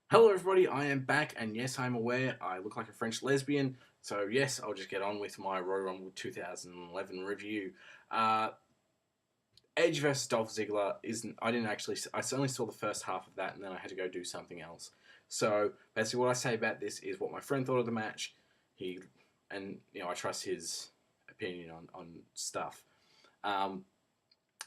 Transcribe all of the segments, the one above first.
Hello everybody, I am back, and yes, I'm aware I look like a French lesbian, so yes, I'll just get on with my Royal Rumble 2011 review. Uh, Edge versus Dolph Ziggler isn't, I didn't actually, I only saw the first half of that, and then I had to go do something else. So, basically what I say about this is what my friend thought of the match. He, and, I trust his opinion on stuff. Um,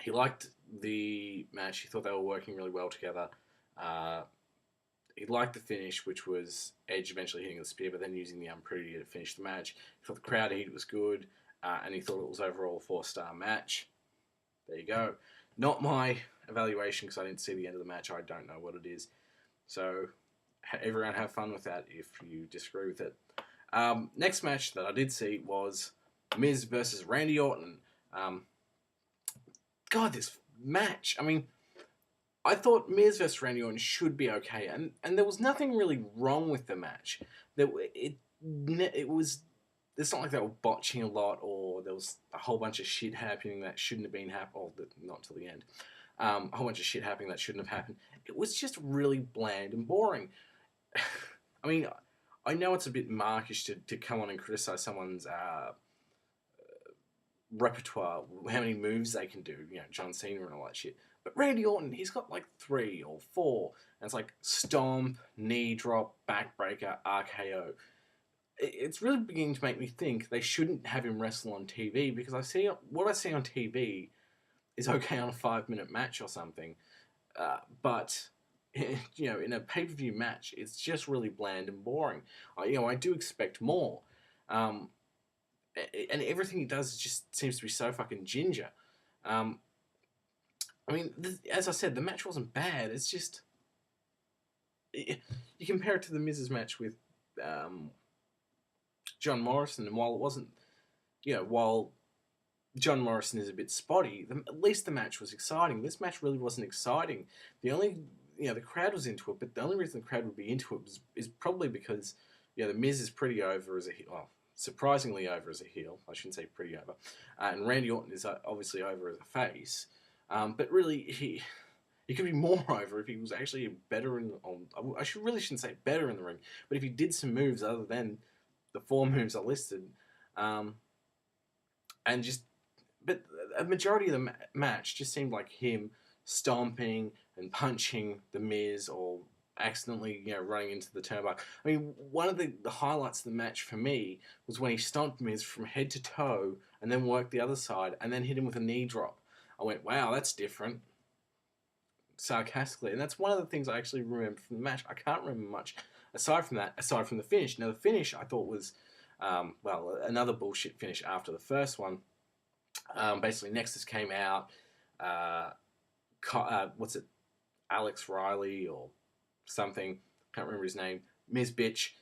he liked the match, he thought they were working really well together. Uh, he liked the finish, which was Edge eventually hitting the spear, but then using the Unpretty to finish the match. He thought the crowd heat was good, and he thought it was overall a 4-star match. There you go. Not my evaluation because I didn't see the end of the match. I don't know what it is. So everyone have fun with that if you disagree with it. Next match that I did see was Miz versus Randy Orton. God, this match. I mean, I thought Miz vs Randy Orton should be okay, and there was nothing really wrong with the match. It was. It's not like they were botching a lot, or there was a whole bunch of shit happening that shouldn't have been happening. Oh, not till the end. A whole bunch of shit happening that shouldn't have happened. It was just really bland and boring. I mean, I know it's a bit markish to come on and criticize someone's repertoire, how many moves they can do, John Cena and all that shit. But Randy Orton, he's got like 3 or 4, and it's like stomp, knee drop, backbreaker, RKO. It's really beginning to make me think they shouldn't have him wrestle on TV because what I see on TV is okay on a 5-minute match or something, but in a pay-per-view match, it's just really bland and boring. I do expect more. And everything he does just seems to be so fucking ginger. Um, I mean, as I said, the match wasn't bad. It's just you compare it to the Miz's match with John Morrison, and while it wasn't, while John Morrison is a bit spotty, at least the match was exciting. This match really wasn't exciting. The only, the crowd was into it, but the only reason the crowd would be into it is probably because, the Miz is pretty over as a heel. Well, surprisingly over as a heel. I shouldn't say pretty over. And Randy Orton is obviously over as a face. But really, he could be more over if he was actually better really shouldn't say better in the ring, but if he did some moves other than the 4 moves I listed, and just, but a majority of the match just seemed like him stomping and punching the Miz or accidentally, running into the turnbuckle. I mean, one of the highlights of the match for me was when he stomped Miz from head to toe and then worked the other side and then hit him with a knee drop. I went, wow, that's different. Sarcastically. And that's one of the things I actually remember from the match. I can't remember much aside from the finish. Now, the finish I thought was, another bullshit finish after the first one. Basically, Nexus came out. What's it? Alex Riley or something. Can't remember his name. Miz Bitch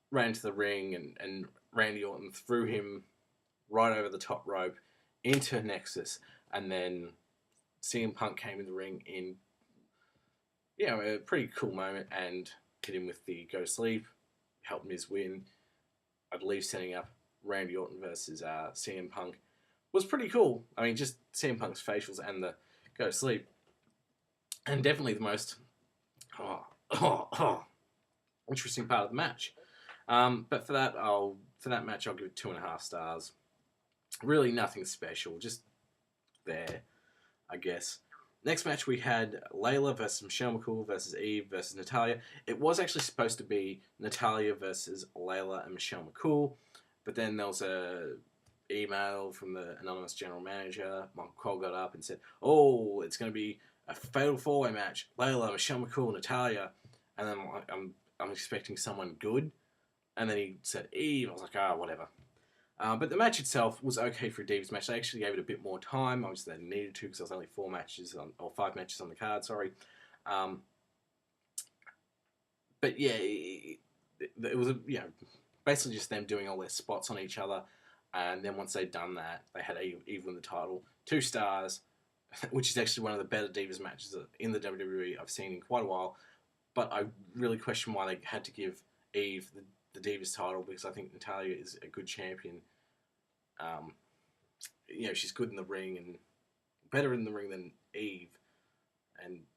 ran to the ring and Randy Orton threw him right over the top rope into Nexus, and then CM Punk came in the ring in a pretty cool moment and hit him with the go to sleep, helped Miz win. I believe setting up Randy Orton versus CM Punk was pretty cool. I mean, just CM Punk's facials and the go to sleep, and definitely the most interesting part of the match. But for that match, I'll give it 2.5 stars. Really nothing special, just there, I guess. Next match we had Layla versus Michelle McCool versus Eve versus Natayla. It was actually supposed to be Natayla versus Layla and Michelle McCool, but then there was a email from the anonymous general manager. McCool got up and said, "Oh, it's going to be a fatal 4-way match: Layla, Michelle McCool, Natayla." And then I'm expecting someone good, and then he said Eve. I was like, whatever. But the match itself was okay for a Divas match. They actually gave it a bit more time. Obviously, they needed to because there was only 5 matches on the card. Sorry. But yeah, it was basically just them doing all their spots on each other, and then once they'd done that, they had Eve win the title, 2 stars, which is actually one of the better Divas matches in the WWE I've seen in quite a while. But I really question why they had to give Eve the Divas title, because I think Natalya is a good champion. She's good in the ring and better in the ring than Eve, and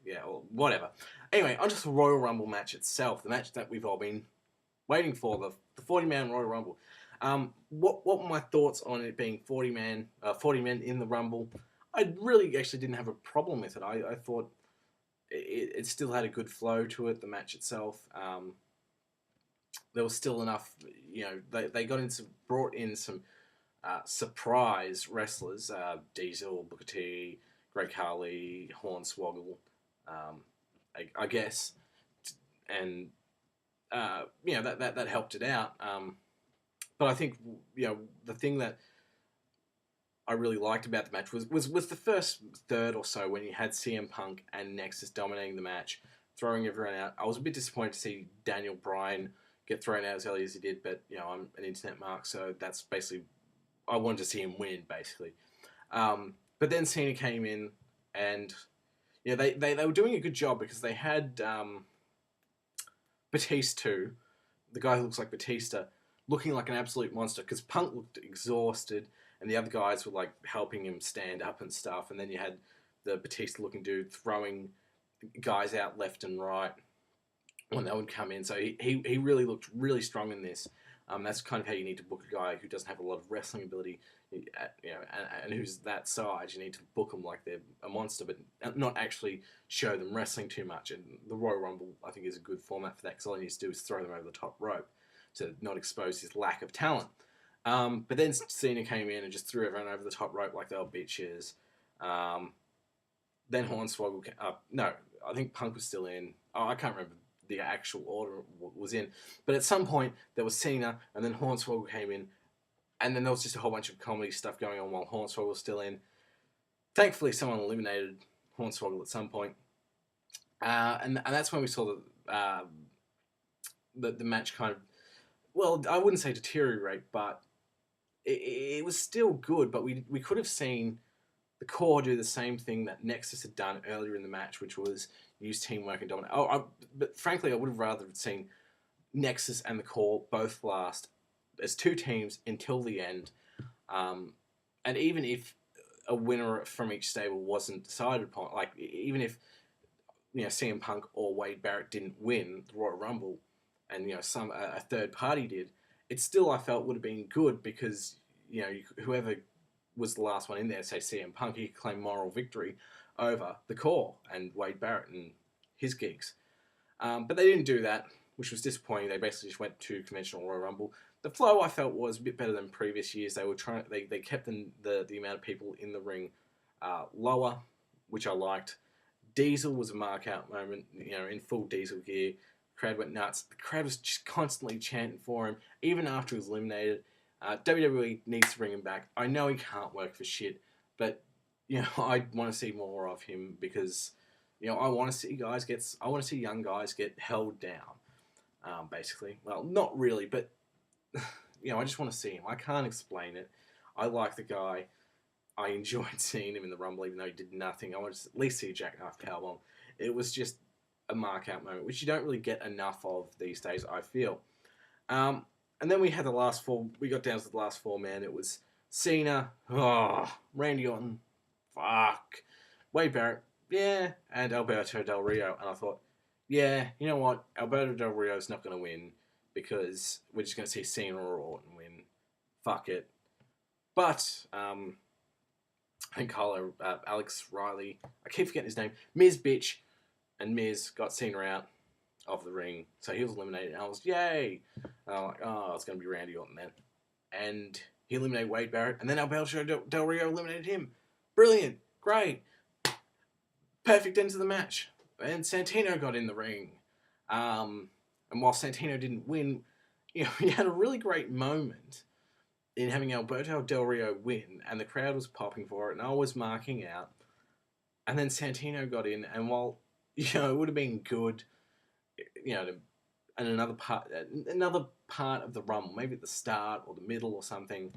yeah, whatever. Anyway, on to the Royal Rumble match itself, the match that we've all been waiting for, the 40-man Royal Rumble. What were my thoughts on it being 40 men in the Rumble? I really actually didn't have a problem with it. I thought it still had a good flow to it, the match itself. There was still enough, they brought in some surprise wrestlers, Diesel, Booker T, Great Khali, Hornswoggle, I guess, and that helped it out. But I think the thing that I really liked about the match was the first third or so when you had CM Punk and Nexus dominating the match, throwing everyone out. I was a bit disappointed to see Daniel Bryan get thrown out as early as he did, but I'm an internet mark, so that's basically I wanted to see him win basically. But then Cena came in, and they were doing a good job because they had Batista too, the guy who looks like Batista, looking like an absolute monster because Punk looked exhausted and the other guys were like helping him stand up and stuff, and then you had the Batista looking dude throwing guys out left and right when they would come in. So he really looked really strong in this. That's kind of how you need to book a guy who doesn't have a lot of wrestling ability, and who's that size. You need to book them like they're a monster, but not actually show them wrestling too much. And the Royal Rumble, I think, is a good format for that because all he needs to do is throw them over the top rope to not expose his lack of talent. But then Cena came in and just threw everyone over the top rope like they were bitches. Then Hornswoggle no, I think Punk was still in. Oh, I can't remember the actual order was in. But at some point, there was Cena, and then Hornswoggle came in, and then there was just a whole bunch of comedy stuff going on while Hornswoggle was still in. Thankfully, someone eliminated Hornswoggle at some point. And that's when we saw the match kind of, well, I wouldn't say deteriorate, but it was still good, but we could have seen the core do the same thing that Nexus had done earlier in the match, which was use teamwork and dominate. But frankly, I would have rather seen Nexus and the core both last as two teams until the end. And even if a winner from each stable wasn't decided upon, like even if CM Punk or Wade Barrett didn't win the Royal Rumble, and a third party did, it still I felt would have been good because whoever was the last one in there, say CM Punk, he could claim moral victory over the core and Wade Barrett and his gigs. But they didn't do that, which was disappointing. They basically just went to conventional Royal Rumble. The flow I felt was a bit better than previous years. They were they kept the amount of people in the ring lower, which I liked. Diesel was a mark out moment, in full Diesel gear. The crowd went nuts. The crowd was just constantly chanting for him, even after he was eliminated. WWE needs to bring him back. I know he can't work for shit, but I want to see more of him because I want to see young guys get held down. Basically, well, not really, but I just want to see him. I can't explain it. I like the guy. I enjoyed seeing him in the Rumble, even though he did nothing. I want to at least see a jackknife powerbomb. It was just a mark-out moment, which you don't really get enough of these days, I feel. And then we had the last four. We got down to the last four, man. It was Cena, Randy Orton, fuck, Wade Barrett, yeah, and Alberto Del Rio. And I thought, yeah, you know what? Alberto Del Rio's not going to win because we're just going to see Cena or Orton win. Fuck it. But I think Alex Riley, I keep forgetting his name, Miz bitch, and Miz got Cena out of the ring, so he was eliminated, and I was, yay! And I'm like, oh, it's going to be Randy Orton then. And he eliminated Wade Barrett, and then Alberto Del Rio eliminated him. Brilliant. Great. Perfect end to the match. And Santino got in the ring. And while Santino didn't win, he had a really great moment in having Alberto Del Rio win, and the crowd was popping for it, and I was marking out. And then Santino got in, and while, it would have been good, and another part of the Rumble, maybe at the start or the middle or something,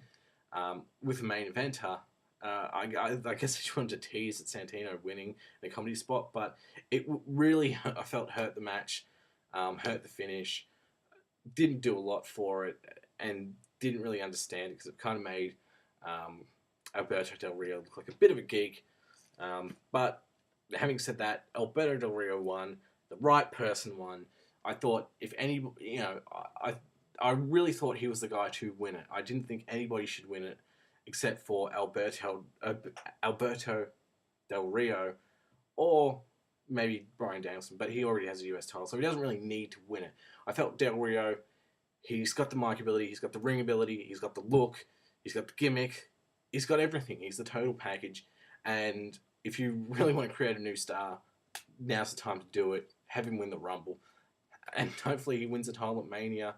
with the main eventer. I guess I just wanted to tease at Santino winning in a comedy spot, but it really, I felt, hurt the match, hurt the finish, didn't do a lot for it, and didn't really understand it because it kind of made Alberto Del Rio look like a bit of a geek. But having said that, Alberto Del Rio won. The right person won. I thought if any, I really thought he was the guy to win it. I didn't think anybody should win it except for Alberto Del Rio or maybe Bryan Danielson, but he already has a US title, so he doesn't really need to win it. I felt Del Rio, he's got the mic ability, he's got the ring ability, he's got the look, he's got the gimmick, he's got everything. He's the total package. And if you really want to create a new star, now's the time to do it. Have him win the Rumble. And hopefully he wins the title at Mania.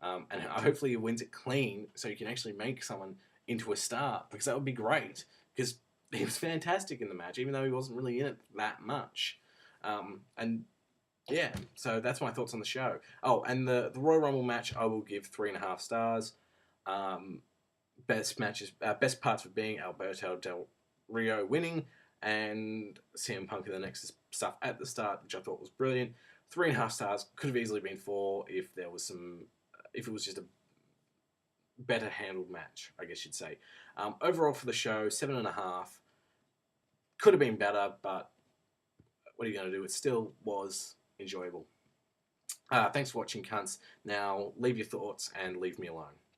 And hopefully he wins it clean so you can actually make someone into a star, because that would be great. Because he was fantastic in the match, even though he wasn't really in it that much. And yeah, so that's my thoughts on the show. Oh, and the Royal Rumble match, I will give 3.5 stars. Best parts of being Alberto Del Rio winning and CM Punk and the Nexus stuff at the start, which I thought was brilliant. 3.5 stars, could have easily been 4 if there was if it was just a better handled match, I guess you'd say. Overall for the show, 7.5. Could have been better, but what are you going to do? It still was enjoyable. Thanks for watching, cunts. Now leave your thoughts and leave me alone.